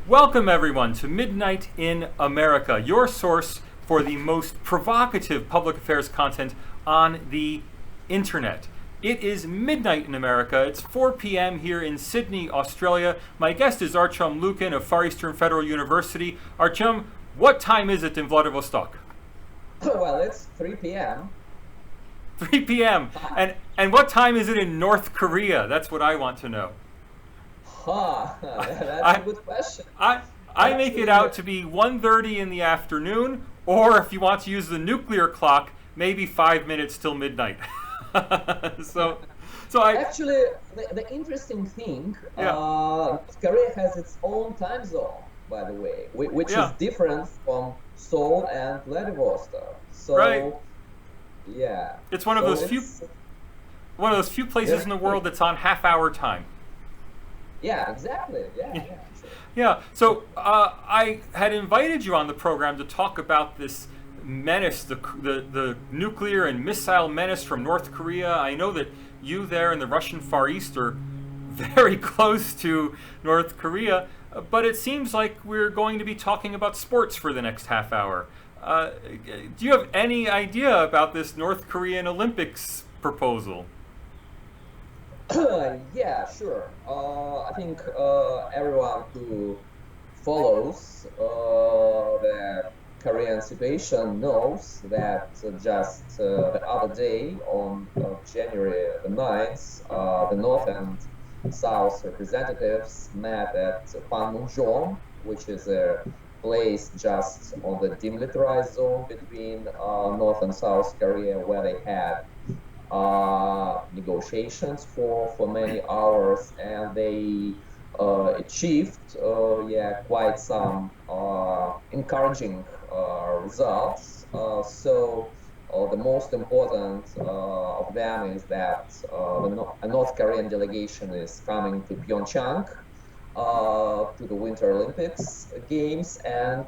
Welcome, everyone, to Midnight in America, your source for the most provocative public affairs content on the internet. It is midnight in America. It's 4 p.m. here in Sydney, Australia. My guest is Artyom Lukin of Far Eastern Federal University. Artyom, what time is it in Vladivostok? Well, it's 3 p.m. 3 p.m. And what time is it in North Korea? That's what I want to know. That's a good question. I make it out to be 1:30 in the afternoon, or if you want to use the nuclear clock, maybe 5 minutes till midnight. so Actually, the interesting thing, Korea has its own time zone, by the way, which is different from Seoul and Vladivostok. So, right. Yeah, it's one of those few places in the world that's on half-hour time. Yeah, exactly. Yeah. Sure. Yeah. So I had invited you on the program to talk about this menace, the nuclear and missile menace from North Korea. I know that you there in the Russian Far East are very close to North Korea, but it seems like we're going to be talking about sports for the next half hour. Do you have any idea about this North Korean Olympics proposal? Yeah, sure. I think everyone who follows the Korean situation knows that just the other day, on January the 9th, the North and South representatives met at Panmunjom, which is a place just on the demilitarized zone between North and South Korea, where they had negotiations for many hours, and they achieved quite some encouraging results. The most important of them is that a North Korean delegation is coming to Pyeongchang to the Winter Olympics Games, and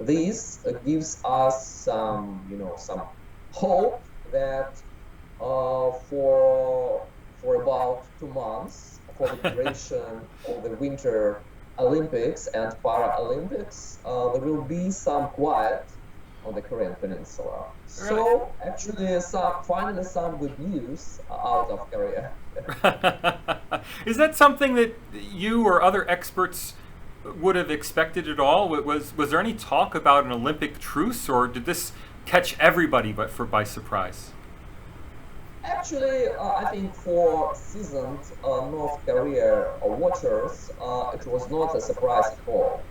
this gives us some hope that for about 2 months, for the duration of the Winter Olympics and Paralympics, there will be some quiet on the Korean Peninsula. So actually, finally some good news out of Korea. Is that something that you or other experts would have expected at all? Was there any talk about an Olympic truce, or did this catch everybody by surprise? Actually, I think for seasoned North Korea watchers, it was not a surprise at all.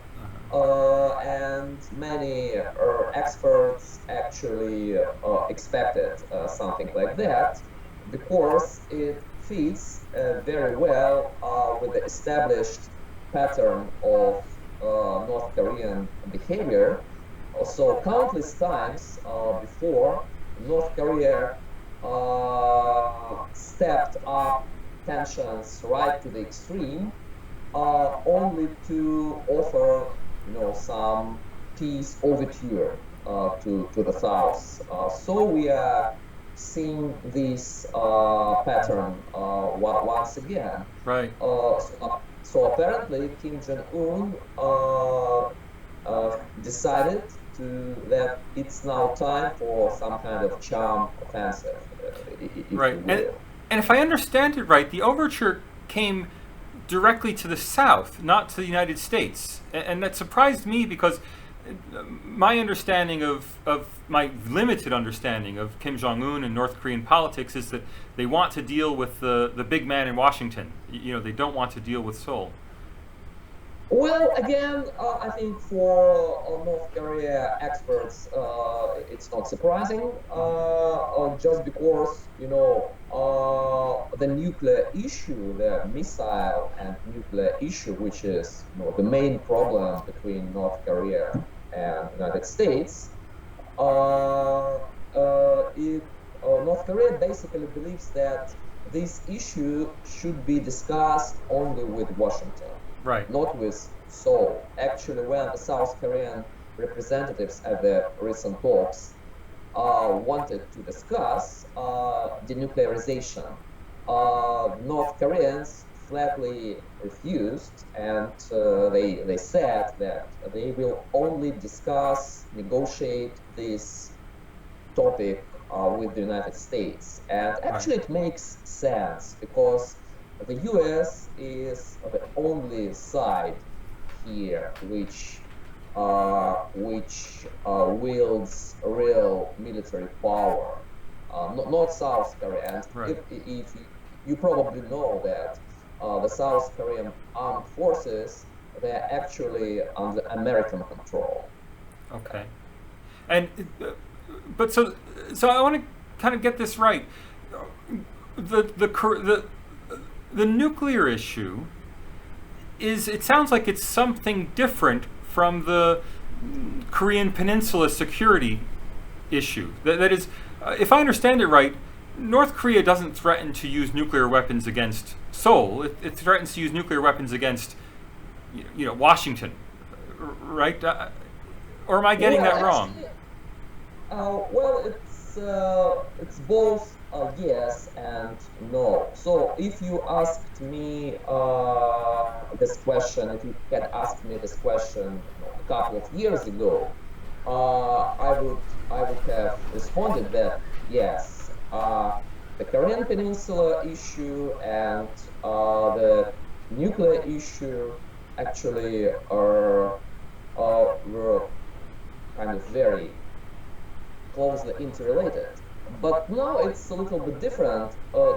And many experts actually expected something like that, because it fits very well with the established pattern of North Korean behavior. So countless times before, North Korea stepped up tensions right to the extreme, only to offer, some peace overture to the South. So we are seeing this pattern once again. Right. So apparently, Kim Jong-un decided that it's now time for some kind of charm offensive. Right. And if I understand it right, the overture came directly to the South, not to the United States. And that surprised me, because my understanding of my limited understanding of Kim Jong-un and North Korean politics is that they want to deal with the big man in Washington. They don't want to deal with Seoul. Well, again, I think for North Korea experts, it's not surprising, just because, the nuclear issue, the missile and nuclear issue, which is, the main problem between North Korea and the United States, North Korea basically believes that this issue should be discussed only with Washington. Right. Not with Seoul. Actually, when the South Korean representatives at the recent talks wanted to discuss denuclearization, North Koreans flatly refused, and they said that they will only discuss, negotiate this topic with the United States. And actually, it makes sense because the US is the only side here which wields real military power, not South Korea. And if you probably know that the South Korean armed forces, they're actually under American control. Okay. And but so I want to kind of get this right. The nuclear issue is, it sounds like it's something different from the Korean Peninsula security issue. That is, if I understand it right, North Korea doesn't threaten to use nuclear weapons against Seoul. It threatens to use nuclear weapons against, Washington, right? Or am I getting that wrong? Well, it's both yes and no. So if you asked me this question, if you had asked me this question a couple of years ago, I would have responded that yes, the Korean Peninsula issue and the nuclear issue actually were kind of very closely interrelated. But now it's a little bit different,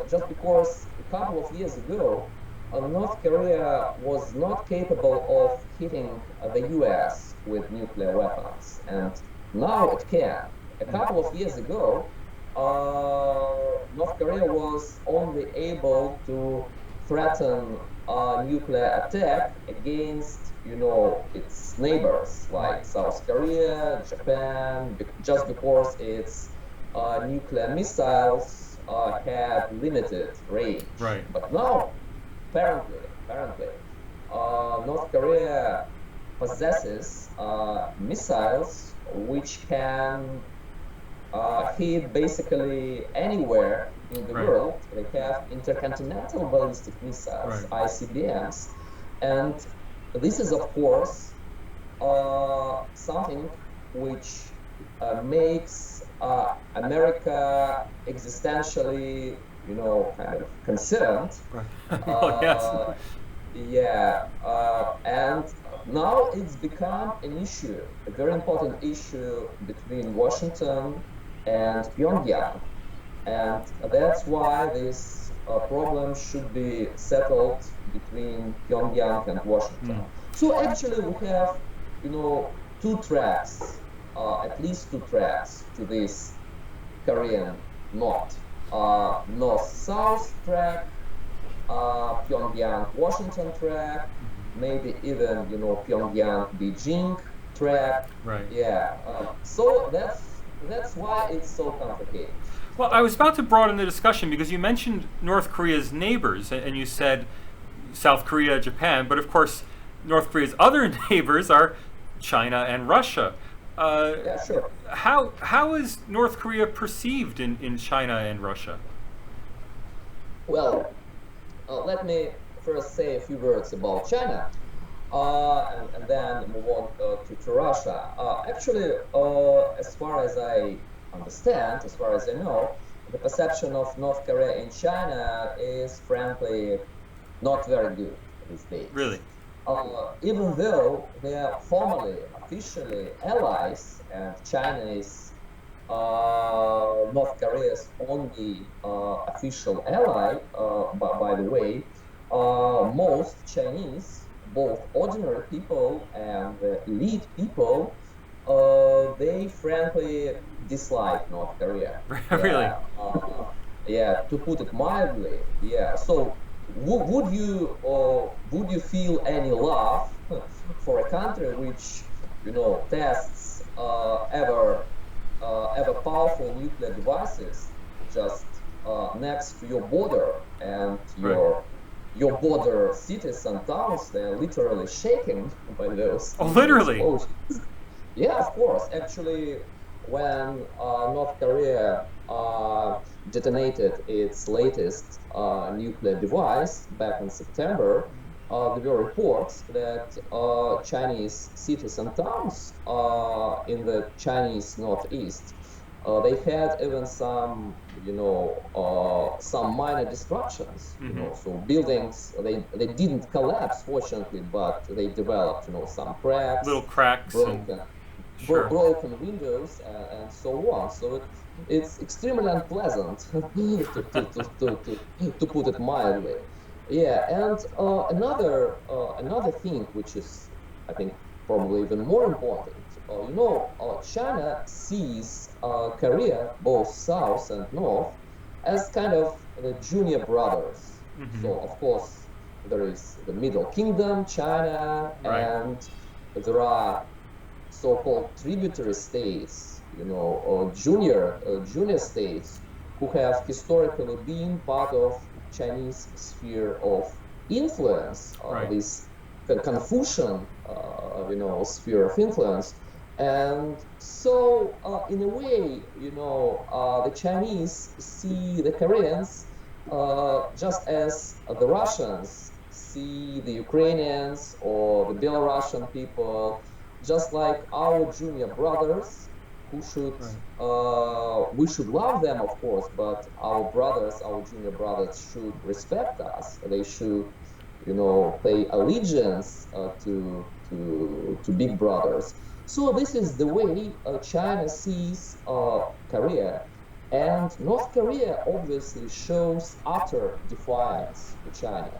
just because a couple of years ago, North Korea was not capable of hitting the US with nuclear weapons, and now it can. A couple of years ago, North Korea was only able to threaten a nuclear attack against, its neighbors like South Korea, Japan, just because its nuclear missiles had limited range. Right. But now, apparently, North Korea possesses missiles which can hit basically anywhere in the world. They have intercontinental ballistic missiles, ICBMs, and this is, of course, something which makes America existentially, kind of concerned. Well, yes. Yeah, and now it's become an issue, a very important issue between Washington and Pyongyang, and that's why this problem should be settled between Pyongyang and Washington. So actually, we have, two tracks, at least two tracks to this Korean knot. North-South track, Pyongyang-Washington track, maybe even, Pyongyang-Beijing track. Right. Yeah. So that's why it's so complicated. Well, I was about to broaden the discussion because you mentioned North Korea's neighbors, and you said South Korea, Japan, but of course, North Korea's other neighbors are China and Russia. Yeah, sure. How is North Korea perceived in China and Russia? Well, let me first say a few words about China, and then move on to Russia. Actually, as far as I understand, as far as I know, the perception of North Korea in China is frankly not very good these days. Really? Even though they are formally, officially allies, and China is North Korea's only official ally, by the way, most Chinese, both ordinary people and elite people, they frankly dislike North Korea. Really? Yeah, to put it mildly. Yeah. So, would you feel any love for a country which, tests ever powerful nuclear devices just next to your border, and your border cities and towns, they're literally shaken by those. Oh, literally? Explosions. Yeah, of course. Actually, when North Korea detonated its latest nuclear device back in September, there were reports that Chinese cities and towns in the Chinese northeast, they had even some, some minor destructions. So buildings, they didn't collapse, fortunately, but they developed, some cracks, Little cracks, broken, sure. broken windows, and so on. So it's extremely unpleasant to put it mildly. Yeah, and another thing which is, I think, probably even more important. China sees Korea, both South and North, as kind of the junior brothers. So of course there is the Middle Kingdom, China, Right. and there are so-called tributary states, or junior states who have historically been part of Chinese sphere of influence, Right. this Confucian, sphere of influence. And so, in a way, the Chinese see the Koreans just as the Russians see the Ukrainians or the Belarusian people, just like our junior brothers, who should we should love them, of course, but our junior brothers should respect us. They should, pay allegiance to big brothers. So this is the way China sees Korea, and North Korea obviously shows utter defiance to China.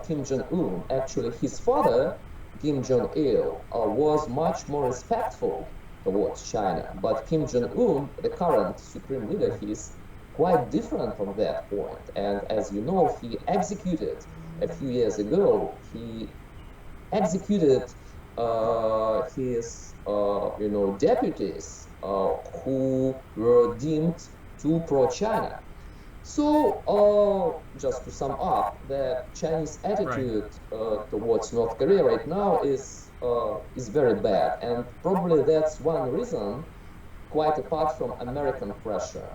Kim Jong-un, actually, his father, Kim Jong-il, was much more respectful towards China. But Kim Jong-un, the current supreme leader, he is quite different from that point. And as you know, he executed a few years ago, he executed his, deputies who were deemed too pro-China. So, just to sum up, the Chinese attitude towards North Korea right now is very bad, and probably that's one reason, quite apart from American pressure,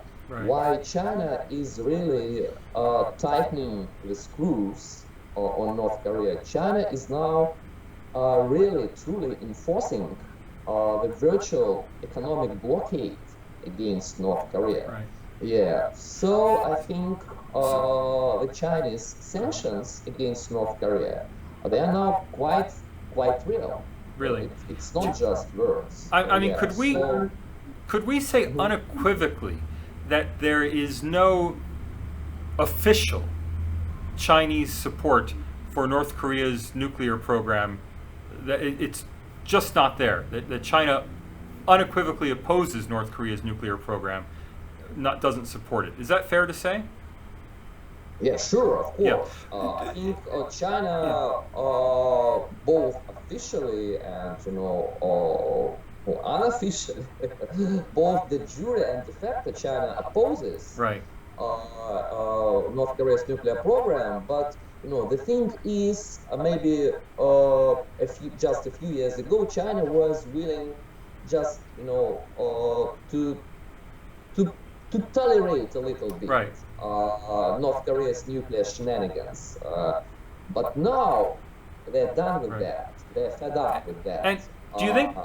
why China is really tightening the screws on North Korea. China is now really truly enforcing the virtual economic blockade against North Korea. Right. Yeah, so I think the Chinese sanctions against North Korea, they are now quite real. Really? It's not just words. I mean, Yeah, could we say unequivocally that there is no official Chinese support for North Korea's nuclear program? That it's just not there. That China unequivocally opposes North Korea's nuclear program, doesn't support it. Is that fair to say? Yeah, sure, of course. Yeah. I think China, both officially and or unofficially, both de jure and de facto, China opposes Right. North Korea's nuclear program. But the thing is, maybe just a few years ago, China was willing just to tolerate a little bit North Korea's nuclear shenanigans. But now they're done with that. They're fed up with that. And do you think?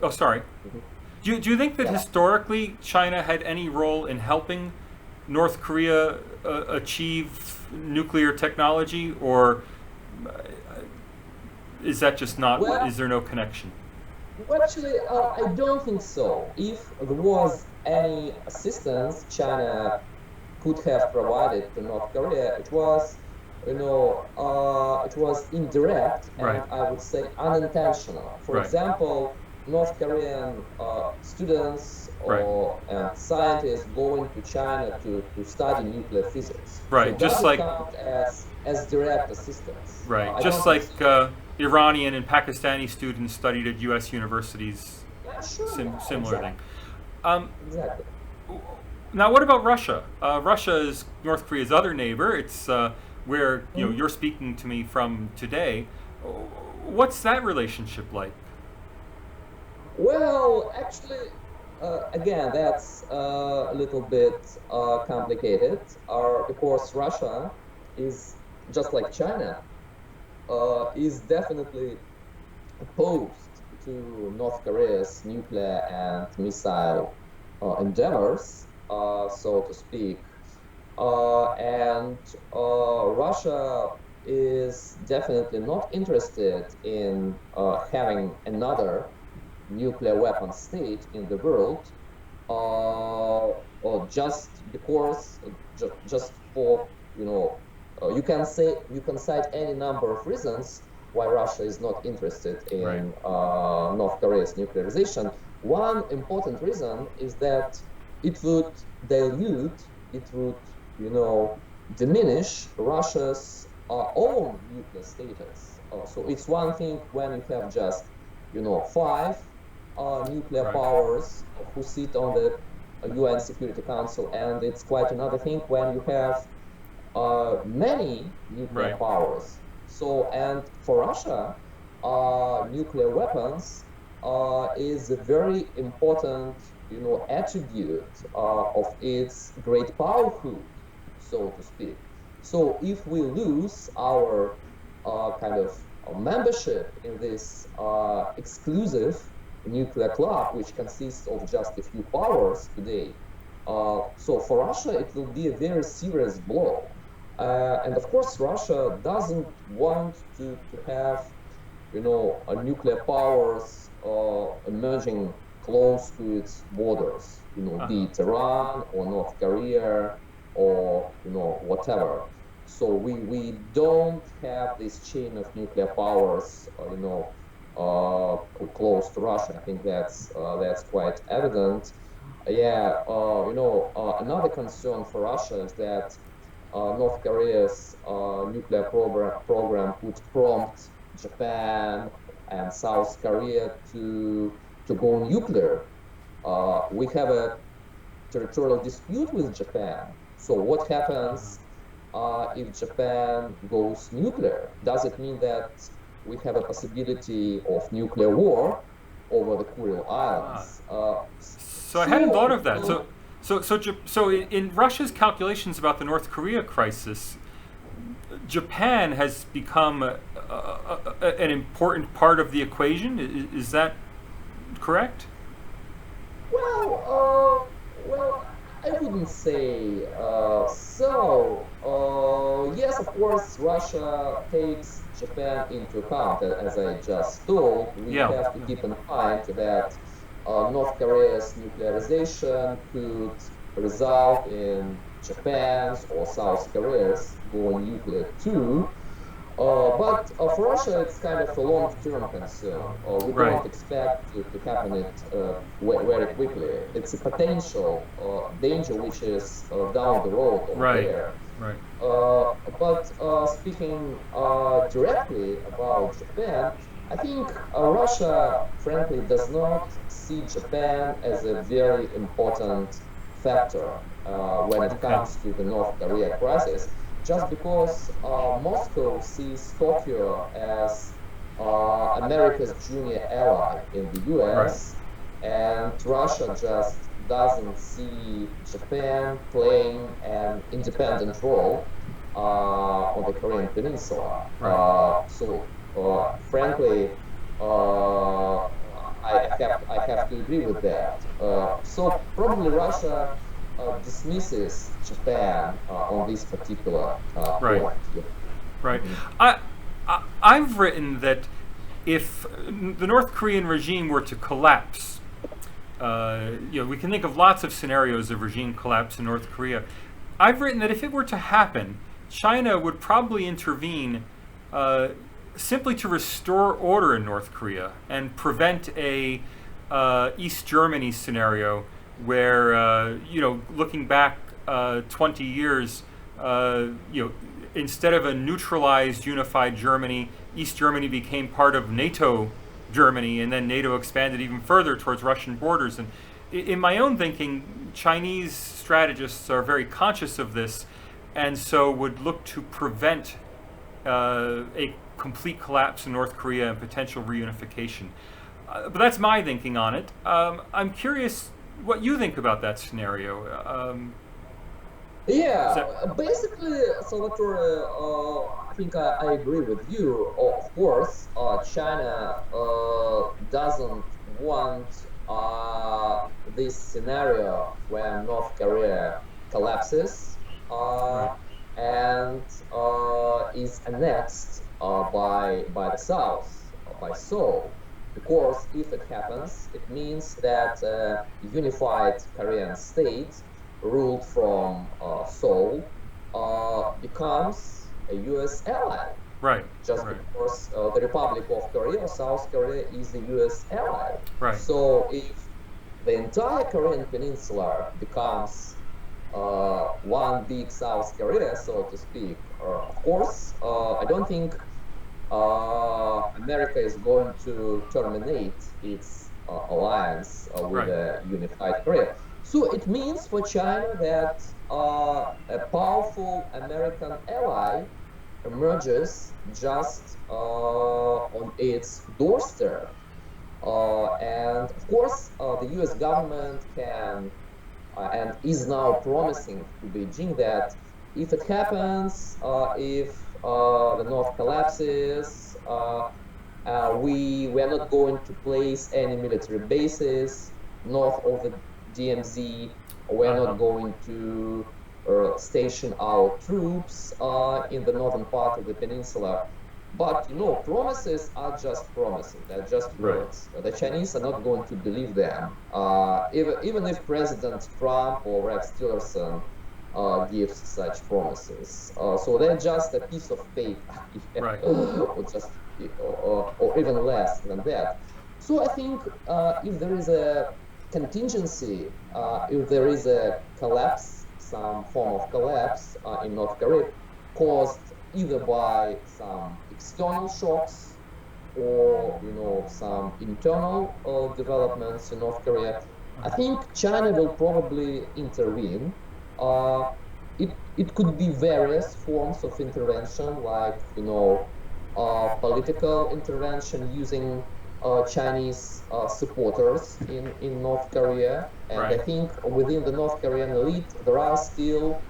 Oh, sorry. Do you think that historically China had any role in helping North Korea achieve nuclear technology, or is that just not? Well, is there no connection? Well, actually, I don't think so. If there was any assistance China could have provided to North Korea, it was, it was indirect and I would say unintentional. For example, North Korean students and scientists going to China to study nuclear physics. Right, So just that would like count as direct assistance. right, just like Iranian and Pakistani students studied at U.S. universities. Yeah, sure. Similar Exactly. thing. Exactly. Now, what about Russia? Russia is North Korea's other neighbor. It's where you're speaking to me from today. What's that relationship like? Well, actually, Again, that's a little bit complicated, because Russia is just like China, is definitely opposed to North Korea's nuclear and missile endeavors, so to speak. And Russia is definitely not interested in having another nuclear weapon state in the world, or just because, just for, you can cite any number of reasons why Russia is not interested Right. in North Korea's nuclearization. One important reason is that it would dilute, it would, diminish Russia's own nuclear status. So it's one thing when you have just, five nuclear Right. powers who sit on the UN Security Council, and it's quite another thing when you have many nuclear Right. powers. So, and for Russia, nuclear weapons is a very important, attribute of its great powerhood, so to speak. So, if we lose our kind of membership in this exclusive nuclear club, which consists of just a few powers today, so for Russia, it will be a very serious blow. And of course, Russia doesn't want to have, a nuclear powers emerging close to its borders, be it Iran or North Korea or, whatever. So we don't have this chain of nuclear powers, close to Russia. I think that's quite evident. Yeah, another concern for Russia is that North Korea's nuclear program would prompt Japan and South Korea to go nuclear. We have a territorial dispute with Japan. So what happens if Japan goes nuclear? Does it mean that we have a possibility of nuclear war over the Kuril Islands? So I hadn't thought of that. So in Russia's calculations about the North Korea crisis, Japan has become an important part of the equation. Is that correct? Well, I wouldn't say so. Yes, of course, Russia takes Japan into account, as I just told. We Yeah. have to keep in mind that North Korea's nuclearization could result in Japan's or South Korea's going nuclear too. But for Russia, it's kind of a long-term concern. We Right. don't expect to happen it very quickly. It's a potential danger which is down the road over Right. there. Right. But speaking directly about Japan, I think Russia, frankly, does not see Japan as a very important factor when it comes to the North Korea crisis, just because Moscow sees Tokyo as America's junior ally in the US, and Russia just doesn't see Japan playing an independent role on the Korean Peninsula. So, frankly, I have to agree with that. So probably Russia dismisses Japan on this particular Right. point. Right. I've written that if the North Korean regime were to collapse, we can think of lots of scenarios of regime collapse in North Korea. I've written that if it were to happen, China would probably intervene simply to restore order in North Korea and prevent a East Germany scenario where, looking back 20 years, instead of a neutralized, unified Germany, East Germany became part of NATO Germany, and then NATO expanded even further towards Russian borders. And in my own thinking, Chinese strategists are very conscious of this, and so would look to prevent a complete collapse in North Korea and potential reunification. But that's my thinking on it. I'm curious what you think about that scenario. Yeah, That, basically, Salvatore, I think I agree with you. Of course, China doesn't want this scenario where North Korea collapses uh, right, and is annexed by the South, by Seoul. Because if it happens, it means that unified Korean state ruled from Seoul becomes a US ally right, just right, because the Republic of Korea or South Korea is a US ally. right, So if the entire Korean peninsula becomes one big South Korea, so to speak, of course, I don't think America is going to terminate its alliance with right, a unified Korea. So it means for China that a powerful American ally emerges just on its doorstep. And of course, the US government can and is now promising to Beijing that if it happens, if the North collapses, we are not going to place any military bases north of the DMZ. We are not uh-huh, going to station our troops in the northern part of the peninsula. But promises are just promises. They're just right, words. The Chinese are not going to believe them. Even if President Trump or Rex Tillerson gives such promises. So they're just a piece of paper, yeah, right, or just or even less than that. So I think if there is a contingency, if there is a collapse, some form of collapse in North Korea, caused either by some external shocks or some internal developments in North Korea, I think China will probably intervene. Uh, it could be various forms of intervention, like political intervention using Chinese supporters in North Korea. And I right, think within the North Korean elite, there are still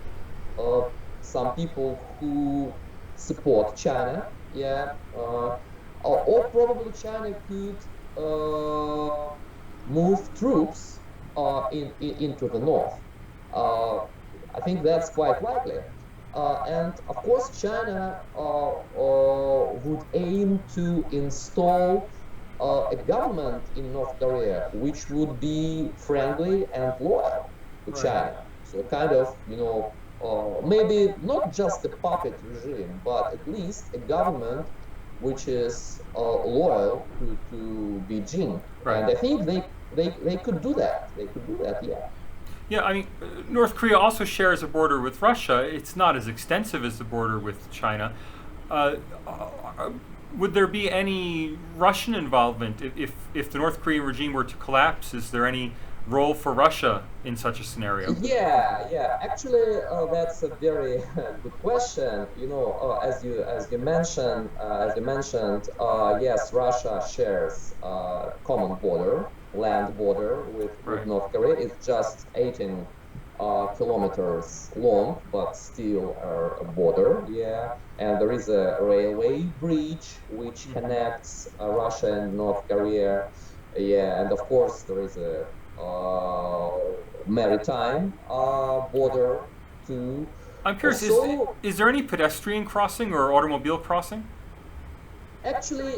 uh, some people who support China. Yeah, or probably China could move troops into the north. I think that's quite likely. And of course, China would aim to install a government in North Korea which would be friendly and loyal to right, China. So kind of, maybe not just a puppet regime, but at least a government which is loyal to Beijing. right. And I think they could do that. They could do that, yeah. Yeah, I mean, North Korea also shares a border with Russia. It's not as extensive as the border with China. Uh, would there be any Russian involvement if the North Korean regime were to collapse? Is there any role for Russia in such a scenario? Yeah, yeah. Actually, that's a very good question. As you mentioned, yes, Russia shares common border, land border with Right. North Korea. It's just 18 kilometers long, but still a border. Yeah, and there is a railway bridge which connects Russia and North Korea. Yeah, and of course there is a uh, maritime border too. I'm curious, So is there any pedestrian crossing or automobile crossing? actually,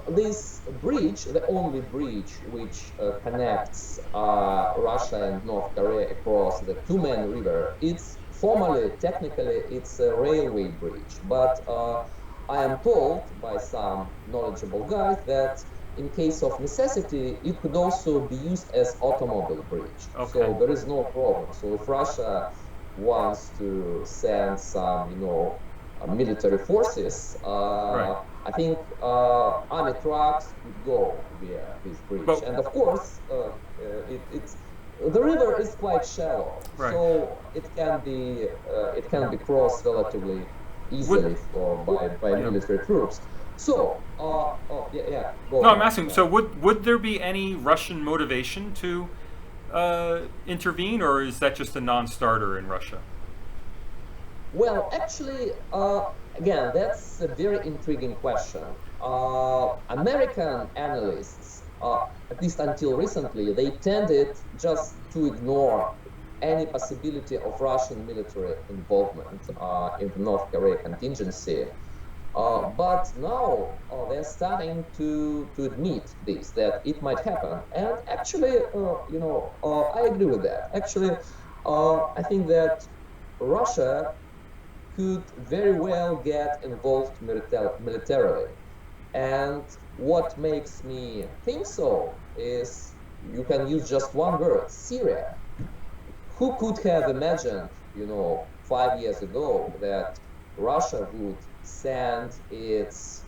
this bridge, the only bridge which connects Russia and North Korea across the Tumen River, it's formally, technically, it's a railway bridge. But I am told by some knowledgeable guys that in case of necessity, it could also be used as automobile bridge. Okay. So there is no problem. So if Russia wants to send some, military forces, Right. I think army trucks could go via this bridge. But And of course, it's the river is quite shallow, right. so it can be crossed relatively Would easily by yeah. military troops. So, yeah, yeah, go No, I'm ahead. asking. So would there be any Russian motivation to intervene, or is that just a non-starter in Russia? Well, actually, again, that's a very intriguing question. American analysts, at least until recently, they tended just to ignore any possibility of Russian military involvement in the North Korea contingency. But now they're starting to admit this, that it might happen. And actually, I agree with that. Actually, I think that Russia could very well get involved militarily. And what makes me think so is you can use just one word, Syria. Who could have imagined, 5 years ago that Russia would send its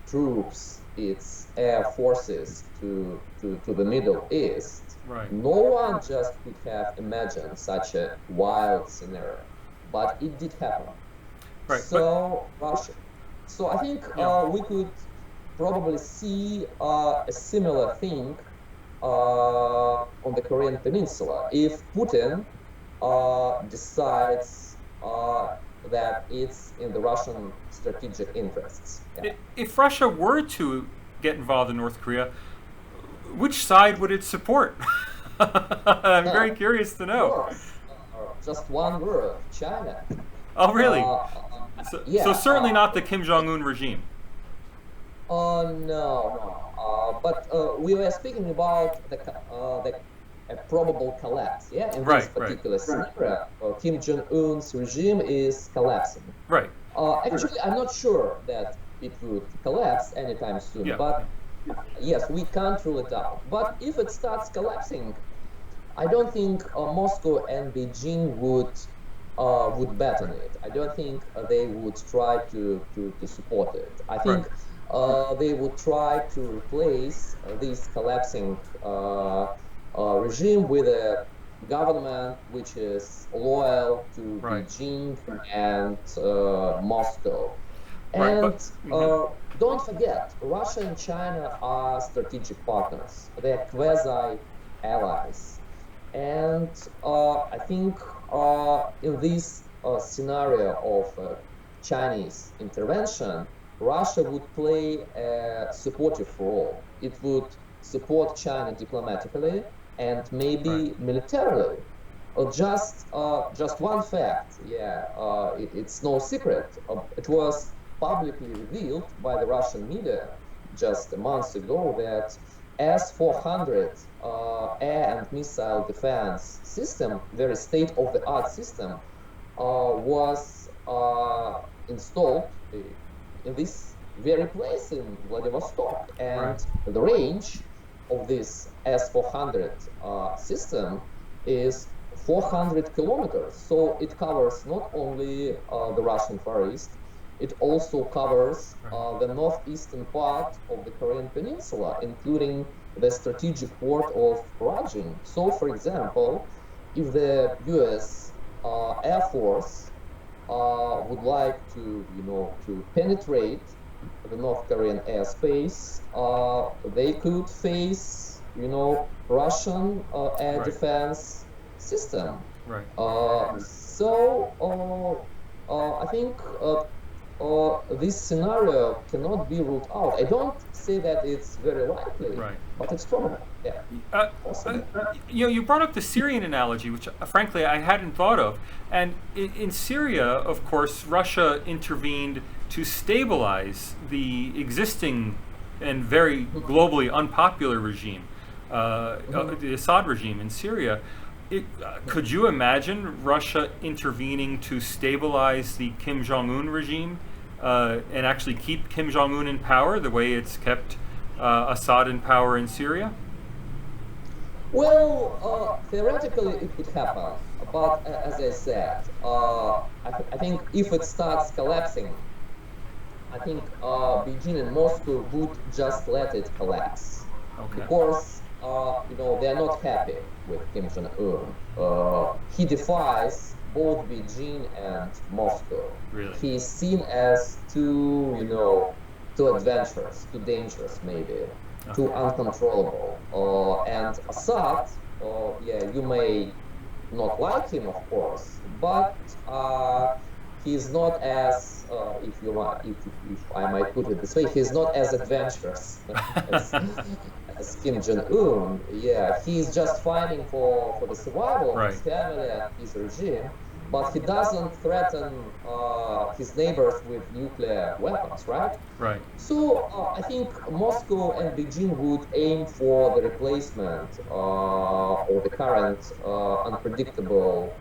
troops, its air forces to the Middle East? Right. No one just could have imagined such a wild scenario, but it did happen. Right. So Russia. So I think we could probably see a similar thing on the Korean Peninsula if Putin decides that it's in the Russian strategic interests. Yeah. If Russia were to get involved in North Korea, which side would it support? I'm very curious to know. Just one word, China. Oh, really? Yeah, so certainly not the Kim Jong-un regime. No. But we were speaking about the probable collapse. Yeah, in this particular scenario, Kim Jong-un's regime is collapsing. Right. Actually, I'm not sure that it would collapse anytime soon. But yes, we can't rule it out. But if it starts collapsing, I don't think Moscow and Beijing would bet on it. I don't think they would try to support it. I think they would try to replace this collapsing regime with a government which is loyal to Beijing and Moscow. And don't forget, Russia and China are strategic partners. They are quasi-allies. And I think in this scenario of Chinese intervention, Russia would play a supportive role. It would support China diplomatically and maybe militarily. Just one fact, it's no secret. It was publicly revealed by the Russian media just a month ago that S-400 air and missile defense system, very state-of-the-art system, was installed in this very place in Vladivostok. And the range of this S-400 system is 400 kilometers. So it covers not only the Russian Far East, it also covers the northeastern part of the Korean Peninsula, including the strategic port of Rajin. So, for example, if the U.S. Air Force would like to penetrate the North Korean airspace, they could face, Russian air defense system. So I think this scenario cannot be ruled out. I don't say that it's very likely, but it's probable. Yeah. You brought up the Syrian analogy, which frankly I hadn't thought of. And in Syria, of course, Russia intervened to stabilize the existing and very globally unpopular regime, the Assad regime in Syria. Could you imagine Russia intervening to stabilize the Kim Jong-un regime and actually keep Kim Jong-un in power the way it's kept Assad in power in Syria? Well, theoretically it could happen, but as I said, I think if it starts collapsing, I think Beijing and Moscow would just let it collapse. Because they are not happy with Kim Jong-un. He defies both Beijing and Moscow. Really? He is seen as too adventurous, too dangerous maybe, too uncontrollable. And Assad yeah, you may not like him, of course, but he's not as, if I might put it this way, he's not as adventurous as, as Kim Jong-un. Yeah, he's just fighting for the survival of his Right. family and his regime, but he doesn't threaten his neighbors with nuclear weapons, right? Right. So I think Moscow and Beijing would aim for the replacement of the current unpredictable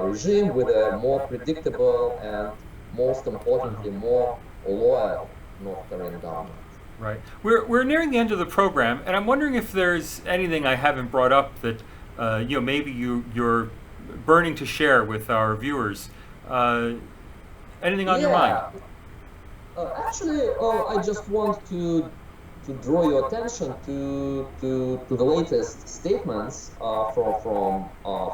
regime with a more predictable and, most importantly, more loyal North Korean government. Right. We're nearing the end of the program, and I'm wondering if there's anything I haven't brought up that maybe you're burning to share with our viewers. Anything on your mind? Yeah, actually, I just want to draw your attention to the latest statements from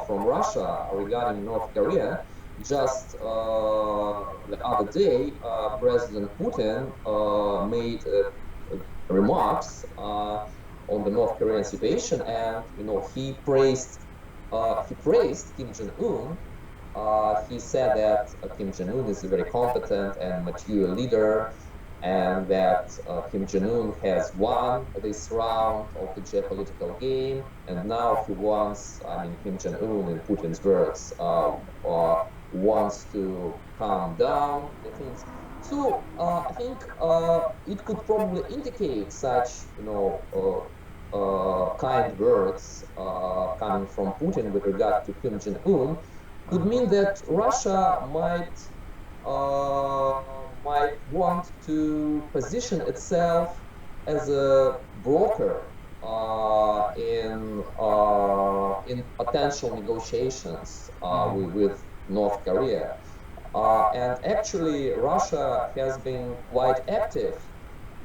Russia regarding North Korea. Just the other day, President Putin made remarks on the North Korean situation, and he praised Kim Jong Un. He said that Kim Jong-un is a very competent and mature leader, and that Kim Jong-un has won this round of the geopolitical game, and now he wants, Kim Jong-un, in Putin's words, wants to calm down the things. So I think it could probably indicate such, kind words coming from Putin with regard to Kim Jong-un could mean that Russia might want to position itself as a broker in potential negotiations with North Korea. And actually, Russia has been quite active,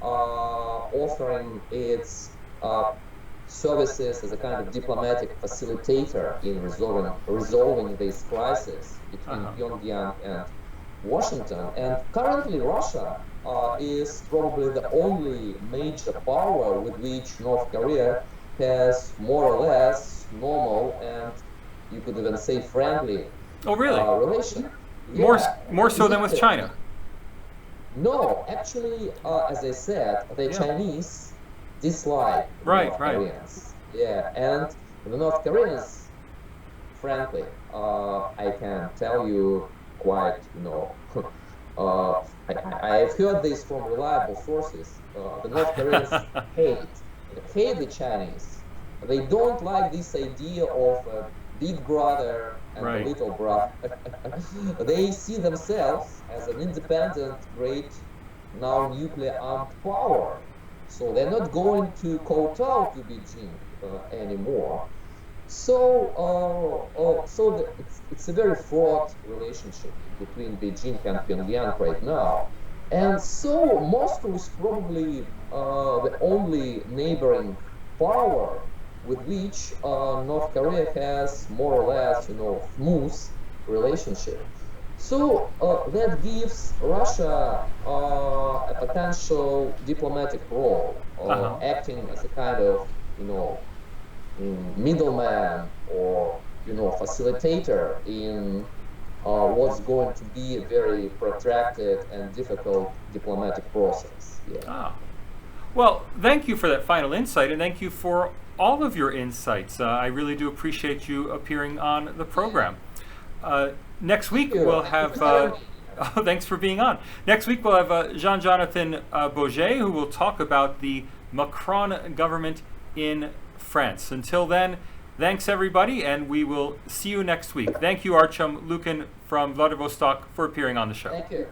offering its services as a kind of diplomatic facilitator in resolving this crisis between Pyongyang and Washington. And currently, Russia is probably the only major power with which North Korea has more or less normal, and you could even say friendly, Oh, really? relation. More so than with China. No, actually, as I said, the Chinese dislike Right, North right. Koreans. Yeah, and the North Koreans, frankly, I can tell you quite, I've heard this from reliable sources. The North Koreans hate the Chinese. They don't like this idea of a big brother and Right. a little brother. They see themselves as an independent, great, now nuclear armed power. So they're not going to kowtow to Beijing anymore. So it's a very fraught relationship between Beijing and Pyongyang right now. And so Moscow is probably the only neighboring power with which North Korea has more or less, smooth relationship. So that gives Russia a potential diplomatic role, acting as a kind of, middleman or, facilitator in what's going to be a very protracted and difficult diplomatic process. Yeah. Ah. Well, thank you for that final insight, and thank you for all of your insights. I really do appreciate you appearing on the program. Next week we'll have. Thanks for being on. Next week we'll have Jean-Jonathan Bourget, who will talk about the Macron government in France. Until then, thanks everybody, and we will see you next week. Thank you, Artyom Lukin from Vladivostok, for appearing on the show. Thank you.